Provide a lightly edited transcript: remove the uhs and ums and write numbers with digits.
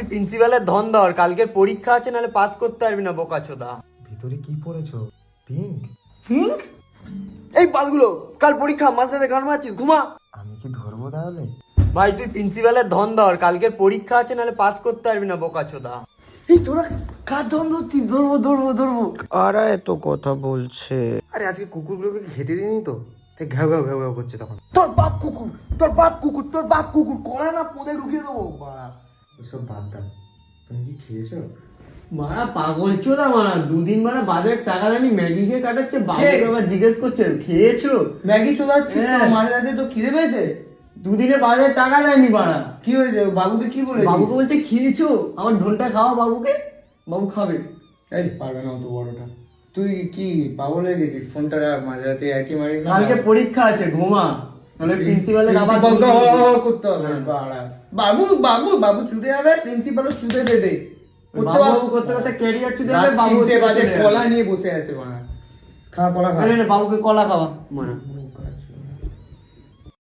প্রিন্সিপালের ধন ধর, কালকের পরীক্ষা আছে, নাহলে পাস করতে পারবি না বোকাচোদা। ভিতরে কি পড়েছো? পিঙ্ক? পিঙ্ক? এই বালগুলো, কাল পরীক্ষা, মাঝে সাথে গান মারছিস, ঘুমা। আমি কি ধরবো তাহলে? ভাই তুই প্রিন্সিপালের ধন ধর, কালকের পরীক্ষা আছে, নাহলে পাস করতে পারবি না বোকাচোদা। এই তোরা কার ধন ধরছিস? ধরবো ধরবো ধরবো। আর এত কথা বলছে। আরে আজকে কুকুরগুলোকে খেতে দিইনি তো, তাই ঘ্যাও ঘ্যাও ঘ্যাও ঘ্যাও করছে। তখন তোর বাপ কুকুর, তোর বাপ কুকুর, তোর বাপ কুকুর করে না, পোদে ঢুকিয়ে দেবো বাড়া। ওসব বাদ দাও, তুমি কি খেয়েছো? মারা পাগল চোদা, মারা দুদিন মারা বাজারে টাকা দেয়নি, ম্যাগি খেয়ে কাটাচ্ছে, বাবুকে আবার জিজ্ঞেস করছে খেয়েছো? ম্যাগি চোদাচ্ছিস তো, হ্যাঁ। মাঝে রাতে তো খিদে পেয়েছে। দুদিনে বাজারে টাকা দেয়নি মারা। কি হয়েছে? বাবুকে কি বলেছিস? বাবুকে বলছে খেয়েছো, আমার ধনটা খাওয়া বাবুকে, বাবু খাবে। এই পারবে না অত বড়টা। তুই কি পাগল হয়ে গেছিস? ফোনটা মাঝরাতে একই মারিস না? কালকে পরীক্ষা আছে, ঘুমা, নাহলে প্রিন্সিপালের আবার করতে হবে। বাড়া। বাবু বাবু বাবু ছুটে যাবে, প্রিন্সিপালও ছুটে দেবে। বাবু করতে করতে ক্যারিয়ার চুদে যাবে, বাবু বাবু বাজে কলা নিয়ে বসে আছে বাড়া। খা কলা খা। বাবুকে কলা খাওয়া মারা।